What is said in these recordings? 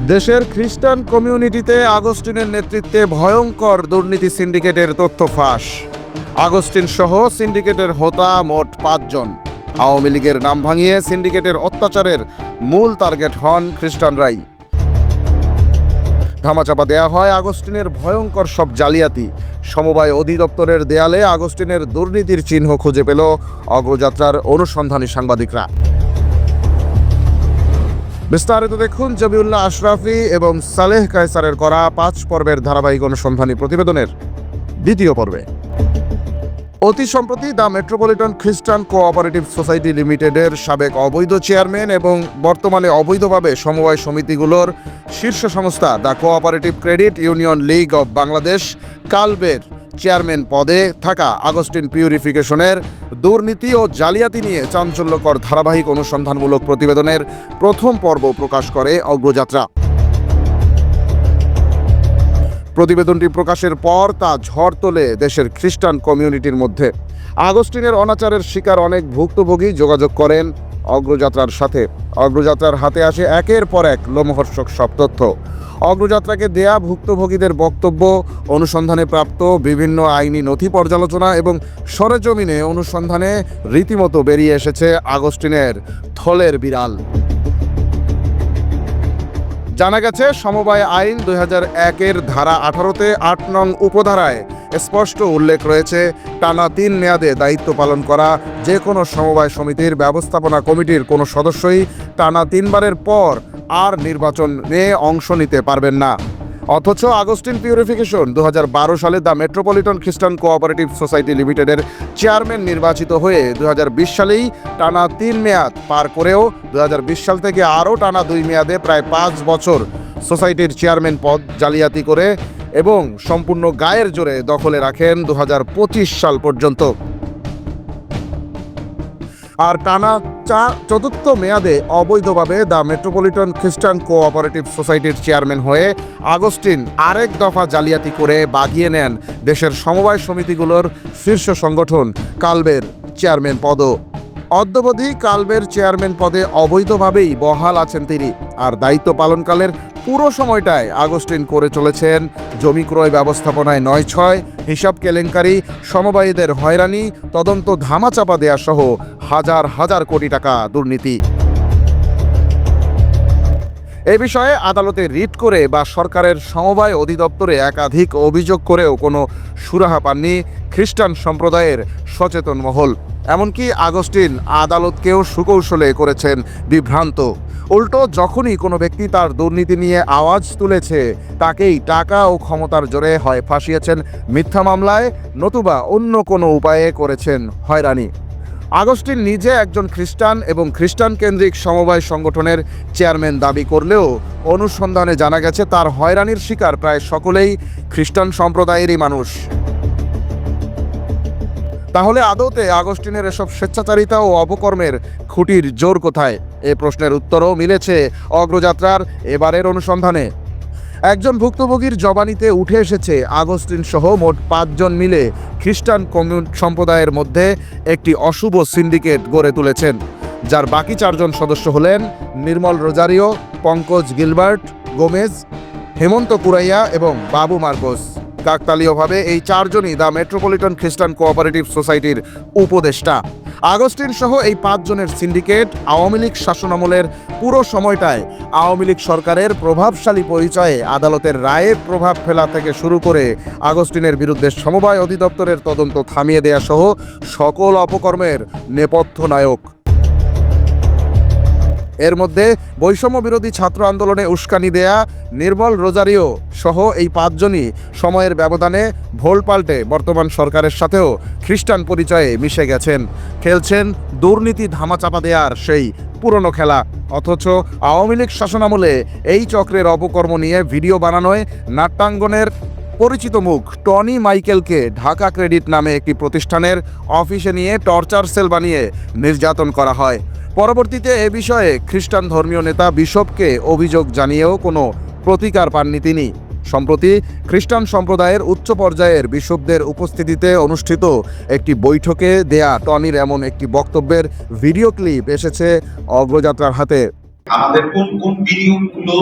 দেশের খ্রিস্টান কমিউনিটিতে আগস্টিনের নেতৃত্বে ভয়ঙ্কর দুর্নীতি সিন্ডিকেটের তথ্য ফাঁস। আগস্টিন সহ সিন্ডিকেটের হোতা মোট ৫ জন। আওয়ামী লীগের নাম ভাঙিয়ে সিন্ডিকেটের অত্যাচারের মূল টার্গেট হন খ্রিস্টানরাই। ধামাচাপা দেয়া হয় আগস্টিনের ভয়ঙ্কর সব জালিয়াতি। সমবায় অধিদপ্তরের দেয়ালে আগস্টিনের দুর্নীতির চিহ্ন খুঁজে পেল অগ্রযাত্রার অনুসন্ধানী সাংবাদিকরা। বিস্তারিত দেখুন জবিউল্লাহ আশরাফি এবং সালেহ কায়সারের করা ৫ পর্বের ধারাবাহিক অনুসন্ধানী প্রতিবেদনের দ্বিতীয় পর্বে। অতি সম্প্রতি দ্য মেট্রোপলিটন খ্রিস্টান কোঅপারেটিভ সোসাইটি লিমিটেডের সাবেক অবৈধ চেয়ারম্যান এবং বর্তমানে অবৈধভাবে সমবায় সমিতিগুলোর শীর্ষ সংস্থা the cooperative credit union league of Bangladesh কালবের চেয়ারম্যান পদে থাকা আগস্টিন পিউরিফিকেশনের দুর্নীতি ও জালিয়াতি নিয়ে চাঞ্চল্যকর ধারাবাহিক অনুসন্ধানমূলক প্রতিবেদনের প্রথম পর্ব প্রকাশ করে অগ্রযাত্রা। প্রতিবেদনটি প্রকাশের পর তা ঝড় তোলে দেশের খ্রিস্টান কমিউনিটির মধ্যে। আগস্টিনের অনাচারের শিকার অনেক ভুক্তভোগী যোগাযোগ করেন অগ্রযাত্রার সাথে। অগ্রযাত্রার হাতে আসে একের পর এক লোমহর্ষক সব তথ্য। অগ্রযাত্রাকে দেয়া ভুক্তভোগীদের বক্তব্য, অনুসন্ধানে প্রাপ্ত বিভিন্ন আইনি নথি পর্যালোচনা এবং সরেজমিনে অনুসন্ধানে রীতিমতো বেরিয়ে এসেছে আগস্টিনের থলের বিড়াল। জানা গেছে, সমবায় আইন ২০০১-এর ধারা ১৮-তে ৮ নং উপধারায় স্পষ্ট উল্লেখ রয়েছে, টানা ৩ মেয়াদে দায়িত্ব পালন করা যে কোনো সমবায় সমিতির ব্যবস্থাপনা কমিটির কোনো সদস্যই টানা ৩ বারের পর আর নির্বাচনে অংশ নিতে পারবেন না। অথচ আগস্টিন পিউরিফিকেশন ২০১২ সালে দ্য মেট্রোপলিটন খ্রিস্টান কোঅপারেটিভ সোসাইটি লিমিটেডের চেয়ারম্যান নির্বাচিত হয়ে ২০২০ সালেই টানা ৩ মেয়াদ পার করেও ২০২০ সাল থেকে আরও টানা ২ মেয়াদে প্রায় ৫ বছর সোসাইটির চেয়ারম্যান পদ জালিয়াতি করে এবং সম্পূর্ণ গায়ের জোরে দখলে রাখেন ২০২৫ সাল পর্যন্ত। আর টানা চতুর্থ মেয়াদে অবৈধভাবে দ্য মেট্রোপলিটন খ্রিস্টান কোঅপারেটিভ সোসাইটির চেয়ারম্যান হয়ে আগস্টিন আরেক দফা জালিয়াতি করে বাগিয়ে নেন দেশের সমবায় সমিতিগুলোর শীর্ষ সংগঠন কালবের চেয়ারম্যান পদও। অদ্যাবধি কালবের চেয়ারম্যান পদে অবৈধভাবেই বহাল আছেন তিনি। আর দায়িত্ব পালনকালের পুরো সময়টায় আগস্টিন করে চলেছেন জমি ক্রয় ব্যবস্থাপনায় ৯/৬, হিসাব কেলেঙ্কারি, সমবায়ীদের হয়রানি, তদন্ত ধামাচাপা দেয়া সহ হাজার হাজার কোটি টাকা দুর্নীতি। এ বিষয়ে আদালতে রিট করে বা সরকারের সমবায় অধিদপ্তরে একাধিক অভিযোগ করেও কোনো সুরাহা পাননি খ্রিস্টান সম্প্রদায়ের সচেতন মহল। এমনকি আগস্টিন আদালতকেও সুকৌশলে করেছেন বিভ্রান্ত। উল্টো যখনই কোনো ব্যক্তি তার দুর্নীতি নিয়ে আওয়াজ তুলেছে, তাকেই টাকা ও ক্ষমতার জোরে হয় ফাঁসিয়েছেন মিথ্যা মামলায়, নতুবা অন্য কোনো উপায়ে করেছেন হয়রানি। আগস্টিন নিজে একজন খ্রিস্টান এবং খ্রিস্টান কেন্দ্রিক সমবায় সংগঠনের চেয়ারম্যান দাবি করলেও অনুসন্ধানে জানা গেছে তার হয়রানির শিকার প্রায় সকলেই খ্রিস্টান সম্প্রদায়েরই মানুষ। তাহলে আদৌতে আগস্টিনের এসব স্বেচ্ছাচারিতা ও অপকর্মের খুঁটির জোর কোথায়? এ প্রশ্নের উত্তরও মিলেছে অগ্রযাত্রার এবারের অনুসন্ধানে। একজন ভুক্তভোগীর জবানিতে উঠে এসেছে আগস্টিন সহ মোট ৫ জন মিলে খ্রিস্টান সম্প্রদায়ের মধ্যে একটি অশুভ সিন্ডিকেট গড়ে তুলেছেন, যার বাকি ৪ জন সদস্য হলেন নির্মল রোজারিও, পঙ্কজ গিলবার্ট গোমেজ, হেমন্ত কুরাইয়া এবং বাবু মার্কোস। কাকতালীয়ভাবে এই ৪ জনই দ্য মেট্রোপলিটন খ্রিস্টান কোঅপারেটিভ সোসাইটির উপদেষ্টা। আগস্টিন সহ এই ৫ জনের সিন্ডিকেট আওয়ামী লীগ শাসনামলের পুরো সময়টায় আওয়ামী লীগ সরকারের প্রভাবশালী পরিচয়ে আদালতের রায়ে প্রভাব ফেলা থেকে শুরু করে আগস্টিনের বিরুদ্ধে সমবায় অধিদপ্তরের তদন্ত থামিয়ে দেয়া সহ সকল অপকর্মের নেপথ্য নায়ক। এর মধ্যে বৈষম্য বিরোধী ছাত্র আন্দোলনে উস্কানি দেয়া নির্মল রোজারিও সহ এই ৫ জনই সময়ের ব্যবধানে ভোল পাল্টে বর্তমান সরকারের সাথেও খ্রিস্টান পরিচয়ে মিশে গেছেন, খেলছেন দুর্নীতি ধামাচাপা দেয়ার সেই পুরনো খেলা। অথচ আওয়ামী লীগ শাসনামলে এই চক্রের অপকর্ম নিয়ে ভিডিও বানানোয় নাট্যাঙ্গনের পরিচিত মুখ টনি মাইকেলকে ঢাকা ক্রেডিট নামে একটি প্রতিষ্ঠানের অফিসে নিয়ে টর্চার সেল বানিয়ে নির্যাতন করা হয়। পরবর্তীতে এ বিষয়ে খ্রিস্টান ধর্মীয় নেতা বিশপকে অভিযোগ জানিয়েও কোনো প্রতিকার পাননি তিনি। সম্প্রতি খ্রিস্টান সম্প্রদায়ের উচ্চ পর্যায়ের বিশপদের উপস্থিতিতে অনুষ্ঠিত একটি বৈঠকে দেয়া টনির এমন একটি বক্তব্যের ভিডিও ক্লিপ এসেছে অগ্রযাত্রার হাতে। আমাদের কোন কোন বিনিয়োগগুলো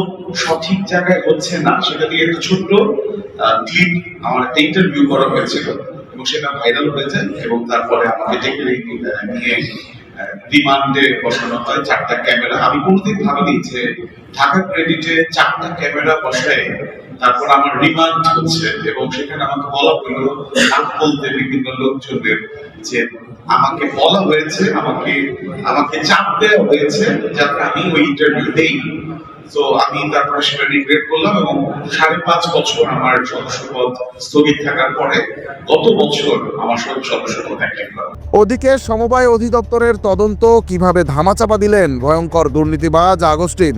সঠিক জায়গায় হচ্ছে না সেটা দিয়ে একটা ছোট্ট ক্লিপ আমার একটা ইন্টারভিউ করা হয়েছিল এবং সেটা ভাইরাল হয়েছে এবং তারপরে আমাকে ডেকে নিয়ে রিমান্ডে বসানো হয় 4টা ক্যামেরা। আমি কোনোদিন ভাবিনি যে ঢাকা ক্রেডিটে 4টা ক্যামেরা বসায় তারপর আমার রিমান্ড হচ্ছে এবং সেখানে আমাকে বলা হলো বলতে বিভিন্ন লোকজনের যে আমাকে বলা হয়েছে, আমাকে চাপ দেওয়া হয়েছে যাতে আমি ওই ইন্টারভিউ দেই। তো আমি তারপরে সেটা রিগ্রেট করলাম এবং 5.5 বছর আমার সদস্যপদ স্থগিত থাকার পরে গত বছর আমার সদস্যপদ অ্যাক্টিভ করা। ওদিকে সমবায় অধিদপ্তরের তদন্ত কিভাবে ধামাচাপা দিলেন ভয়ঙ্কর দুর্নীতিবাজ আগস্টিন,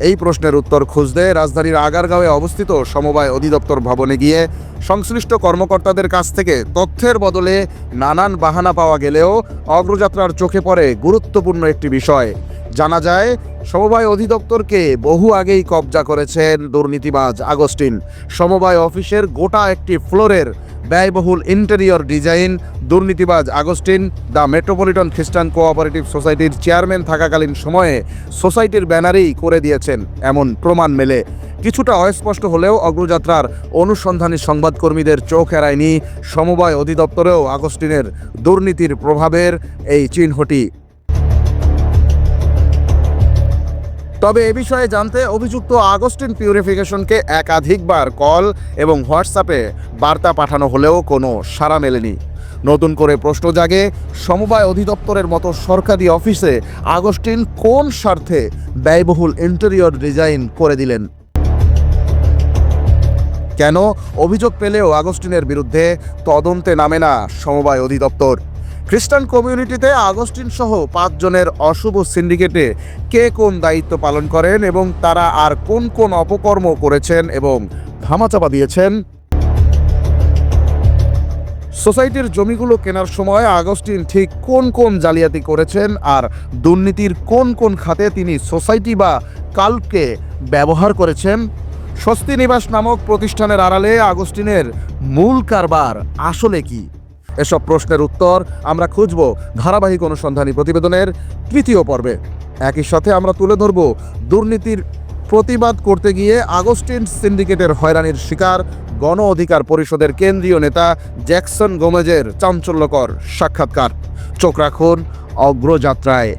এই প্রশ্নের উত্তর খুঁজতে রাজধানীর আগারগাঁওয়ে অবস্থিত সমবায় অধিদপ্তর ভবনে গিয়ে সংশ্লিষ্ট কর্মকর্তাদের কাছ থেকে তথ্যের বদলে নানান বাহানা পাওয়া গেলেও অগ্রযাত্রার চোখে পড়ে গুরুত্বপূর্ণ একটি বিষয়। জানা যায় সমবায় অধিদপ্তরকে বহু আগেই কবজা করেছেন দুর্নীতিবাজ আগস্টিন। সমবায় অফিসের গোটা একটি ফ্লোরের ব্যয়বহুল ইন্টেরিয়র ডিজাইন দুর্নীতিবাজ আগস্টিন দ্য মেট্রোপলিটন খ্রিস্টান কোঅপারেটিভ সোসাইটির চেয়ারম্যান থাকাকালীন সময়ে সোসাইটির ব্যানারেই করে দিয়েছেন এমন প্রমাণ মেলে। কিছুটা অস্পষ্ট হলেও অগ্রযাত্রার অনুসন্ধানী সংবাদকর্মীদের চোখ এড়ায়নি সমবায় অধিদপ্তরেও আগস্টিনের দুর্নীতির প্রভাবের এই চিহ্নটি। তবে এ বিষয়ে জানতে অভিযুক্ত আগস্টিন পিউরিফিকেশনকে একাধিকবার কল এবং হোয়াটসঅ্যাপে বার্তা পাঠানো হলেও কোনো সাড়া মেলেনি। নতুন করে প্রশ্ন জাগে, সমবায় অধিদপ্তরের মতো সরকারি অফিসে আগস্টিন কোন স্বার্থে ব্যয়বহুল ইন্টেরিয়র ডিজাইন করে দিলেন? কেন অভিযোগ পেলেও আগস্টিনের বিরুদ্ধে তদন্তে নামে না সমবায় অধিদপ্তর? খ্রিস্টান কমিউনিটিতে আগস্টিন সহ 5 জনের অশুভ সিন্ডিকেটে কে কোন দায়িত্ব পালন করেন এবং তারা আর কোন কোন অপকর্ম করেছেন এবং ধামাচাপা দিয়েছেন? সোসাইটির জমিগুলো কেনার সময় আগস্টিন ঠিক কোন কোন জালিয়াতি করেছেন আর দুর্নীতির কোন কোন খাতে তিনি সোসাইটি বা কাল্পকে ব্যবহার করেছেন? স্বস্তি নিবাস নামক প্রতিষ্ঠানের আড়ালে আগস্টিনের মূল কারবার আসলে কি? এসব প্রশ্নের উত্তর আমরা খুঁজব ধারাবাহিক অনুসন্ধানী প্রতিবেদনের 3য় পর্বে। একই সাথে আমরা তুলে ধরব দুর্নীতির প্রতিবাদ করতে গিয়ে আগস্টিন সিন্ডিকেটের হয়রানির শিকার গণ অধিকার পরিষদের কেন্দ্রীয় নেতা জ্যাকসন গোমেজের চাঞ্চল্যকর সাক্ষাৎকার। চোখ রাখুন অগ্রযাত্রায়।